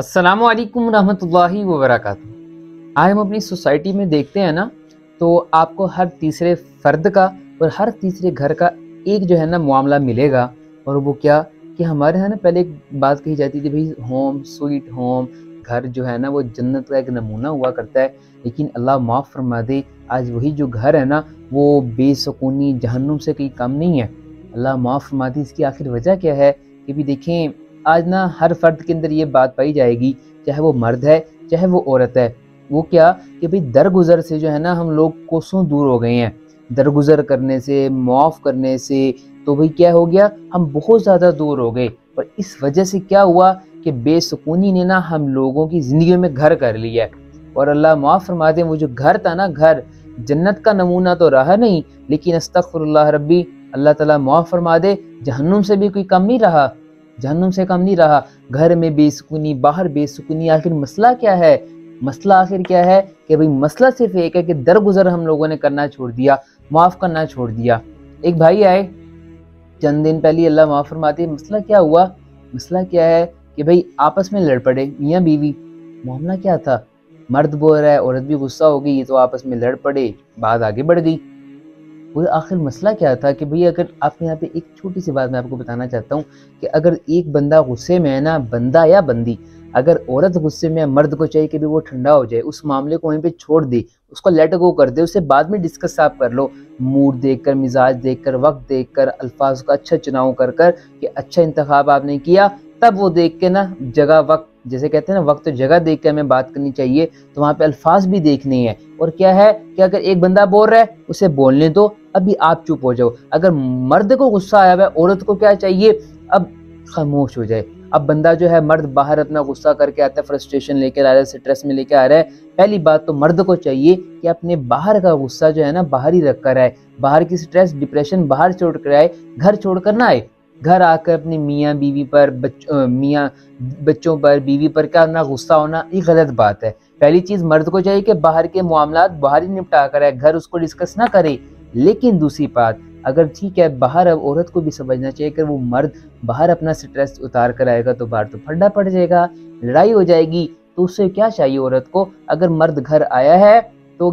अस्सलामु अलैकुम रहमतुल्लाहि व बरकातुहू। आज हम अपनी सोसाइटी में देखते हैं ना, तो आपको हर तीसरे फ़र्द का और हर तीसरे घर का एक जो है ना मामला मिलेगा। और वो क्या कि हमारे यहाँ ना पहले एक बात कही जाती थी, भाई होम स्वीट होम, घर जो है ना वो जन्नत का एक नमूना हुआ करता है। लेकिन अल्लाह माफ़ फरमा दे, आज वही जो घर है ना वो बेसुकूनी जहन्नुम से कहीं कम नहीं है। अल्लाह माफ़ फरमा दे। इसकी आखिर वजह क्या है कि भी देखें, आज ना हर फर्द के अंदर ये बात पाई जाएगी, चाहे वो मर्द है चाहे वो औरत है। वो क्या कि भाई दरगुजर से जो है ना हम लोग कोसों दूर हो गए हैं। दरगुजर करने से, मुआफ़ करने से, तो भाई क्या हो गया, हम बहुत ज़्यादा दूर हो गए। और इस वजह से क्या हुआ कि बेसुकूनी ने ना हम लोगों की ज़िंदगी में घर कर लिया है। और अल्लाह माफ़ फरमा दे, वो जो घर था ना, घर जन्नत का नमूना तो रहा नहीं, लेकिन अस्तग़फिरुल्लाह रब्बी, अल्लाह ताला माफ़ फरमा दे, जहन्नुम से भी कोई कम नहीं रहा। जहन्नुम से कम नहीं रहा। घर में बेसुकूनी, बाहर बेसुकूनी। आखिर मसला क्या है? मसला आखिर क्या है कि भाई मसला सिर्फ एक है कि दरगुजर हम लोगों ने करना छोड़ दिया, माफ़ करना छोड़ दिया। एक भाई आए चंद दिन पहले, अल्लाह माफ़ फरमाते, मसला क्या हुआ? मसला क्या है कि भाई आपस में लड़ पड़े मियाँ बीवी। मामला क्या था? मर्द बोल रहा है, औरत भी गुस्सा हो गई, तो आपस में लड़ पड़े, बात आगे बढ़ गई। वो आखिर मसला क्या था कि भई अगर आप यहाँ पे एक छोटी सी बात मैं आपको बताना चाहता हूँ कि अगर एक बंदा गुस्से में है ना, बंदा या बंदी, अगर औरत गुस्से में है, मर्द को चाहिए कि भी वो ठंडा हो जाए, उस मामले को वहीं पे छोड़ दे, उसको लेट गो कर दे, उसे बाद में डिस्कस आप कर लो, मूड देखकर, मिजाज देखकर, वक्त देखकर, अल्फाज का अच्छा चुनाव कर कर कि अच्छा इंतखाब आपने किया, तब वो देख के ना जगह वक्त, जैसे कहते हैं ना वक्त जगह देख के हमें बात करनी चाहिए, तो वहाँ पे अल्फाज भी देखने हैं। और क्या है कि अगर एक बंदा बोल रहा है उसे बोलने दो, अभी आप चुप हो जाओ। अगर मर्द को गुस्सा आया हुआ है, औरत को क्या चाहिए, अब खामोश हो जाए। अब बंदा जो है, मर्द बाहर अपना गुस्सा करके आता है, फ्रस्ट्रेशन लेकर आ रहा है, स्ट्रेस में लेकर आ रहा है, पहली बात तो मर्द को चाहिए कि अपने बाहर का गुस्सा जो है ना बाहर ही रख कर आए, बाहर की स्ट्रेस डिप्रेशन बाहर छोड़ कर आए, घर छोड़ कर ना आए। घर आकर अपने मियाँ बीवी पर, मियाँ बच्चों पर, बीवी पर क्या ना गुस्सा होना, ये गलत बात है। पहली चीज मर्द को चाहिए कि बाहर के मामलात बाहर ही निपटा कर है, घर उसको डिस्कस ना करे। लेकिन दूसरी बात, अगर ठीक है बाहर, अब औरत को भी समझना चाहिए कि वो मर्द बाहर अपना स्ट्रेस उतार कर आएगा तो बाहर तो फड्डा पड़ जाएगा, लड़ाई हो जाएगी। तो उससे क्या चाहिए औरत को, अगर मर्द घर आया है तो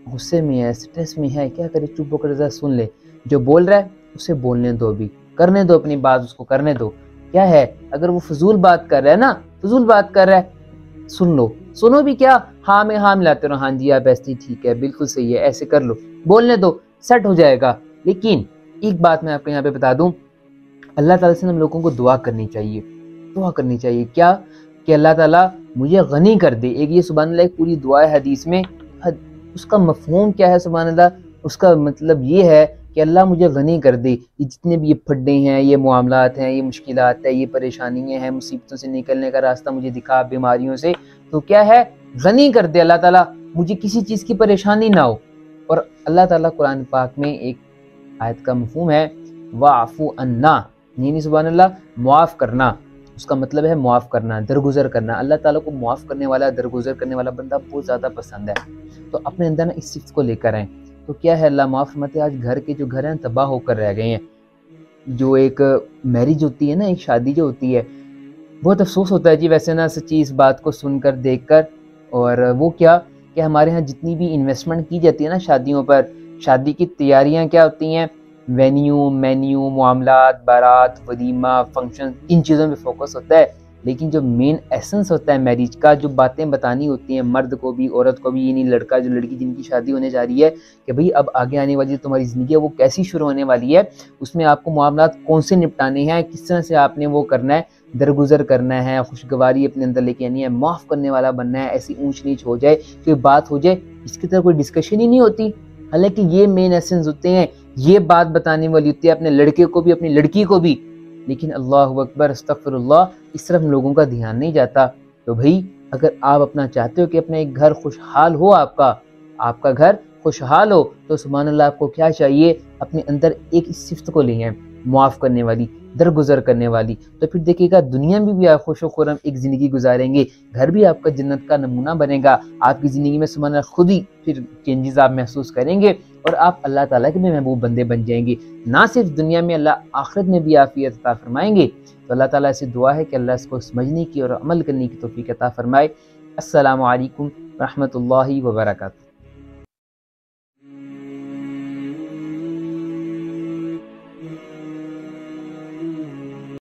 गुस्से में है, स्ट्रेस में है, क्या करे, चुप होकर जरा सुन ले, जो बोल रहा है उसे बोलने दो, भी करने दो अपनी बात, उसको करने दो। क्या है, अगर वो फजूल बात कर रहा है ना, फजूल बात कर रहा है, सुन लो, सुनो भी क्या, हाँ में हाँ मिलाते रहो, हाँ जी आप ऐसी ठीक है, बिल्कुल सही है, ऐसे कर लो, बोलने दो, सेट हो जाएगा। लेकिन एक बात मैं आपको यहाँ पे बता दूं, अल्लाह ताला से हम लोगों को दुआ करनी चाहिए। दुआ करनी चाहिए क्या कि अल्लाह ताला मुझे गनी कर दे। एक ये सुभान अल्लाह एक पूरी दुआ है हदीस में। उसका मफहूम क्या है सुभान अल्लाह? उसका मतलब ये है कि अल्लाह मुझे गनी कर दे, ये जितने भी ये फड्डे हैं, ये मामलात हैं, ये मुश्किलात है, ये परेशानियाँ हैं, मुसीबतों से निकलने का रास्ता मुझे दिखा, बीमारियों से, तो क्या है, गनी कर दे अल्लाह ताला, मुझे किसी चीज़ की परेशानी ना हो। और अल्लाह ताला कुरान पाक में एक आयत का मफहूम है, वाफ़ु अन्ना, नहीं सुभान अल्लाह, मुआफ़ करना, उसका मतलब है मुआफ़ करना, दरगुजर करना। अल्लाह ताला को मुआफ़ करने वाला, दरगुजर करने वाला बंदा बहुत ज़्यादा पसंद है। तो अपने अंदर ना इस सिफ़्त को लेकर आएँ। तो क्या है, अल्लाह माफ़ फरमाते, आज घर के जो घर हैं तबाह होकर रह गए हैं। जो एक मैरिज होती है ना, एक शादी जो होती है, बहुत अफसोस होता है जी वैसे ना सच्ची इस बात को सुनकर, देखकर। और वो क्या कि हमारे यहाँ जितनी भी इन्वेस्टमेंट की जाती है ना शादियों पर, शादी की तैयारियां क्या होती हैं, वेन्यू, मेन्यू, मामलात, बारात, वलीमा, फंक्शन, इन चीज़ों में फोकस होता है। लेकिन जो मेन एसेंस होता है मैरिज का, जो बातें बतानी होती हैं मर्द को भी औरत को भी, यानी लड़का जो लड़की जिनकी शादी होने जा रही है, कि भाई अब आगे आने वाली तुम्हारी ज़िंदगी है वो कैसी शुरू होने वाली है, उसमें आपको मामलात कौन से निपटाने हैं, किस तरह से आपने वो करना है, दरगुजर करना है, खुशगवारी अपने अंदर लेके आनी है, माफ़ करने वाला बनना है। ऐसी ऊंच नीच हो जाए, कोई बात हो जाए, इसकी तरह कोई डिस्कशन ही नहीं होती। हालांकि ये मेन एसेंस होते हैं, ये बात बताने वाली होती है अपने लड़के को भी, अपनी लड़की को भी। लेकिन अल्लाहु अकबर, अस्तगफिरुल्लाह, इस तरफ लोगों का ध्यान नहीं जाता। तो भाई अगर आप अपना चाहते हो कि अपना एक घर खुशहाल हो, आपका घर खुशहाल हो, तो सुभान अल्लाह आपको क्या चाहिए, अपने अंदर एक इस सिफ्त को ले आए, मुआफ़ करने वाली। درگزر کرنے والی، تو پھر دیکھیے گا دنیا میں بھی آپ خوش و خرم ایک زندگی گزاریں گے، گھر بھی آپ کا جنت کا نمونہ بنے گا، آپ کی زندگی میں سبحان اللہ خود ہی پھر چینجز آپ محسوس کریں گے، اور آپ اللہ تعالیٰ کے بھی محبوب بندے بن جائیں گے، نہ صرف دنیا میں اللہ آخرت میں بھی عافیت عطا فرمائیں گے۔ تو اللہ تعالیٰ سے دعا ہے کہ اللہ اس کو سمجھنے کی اور عمل کرنے کی توفیق عطا فرمائے۔ السلام علیکم ورحمۃ اللہ وبرکاتہ۔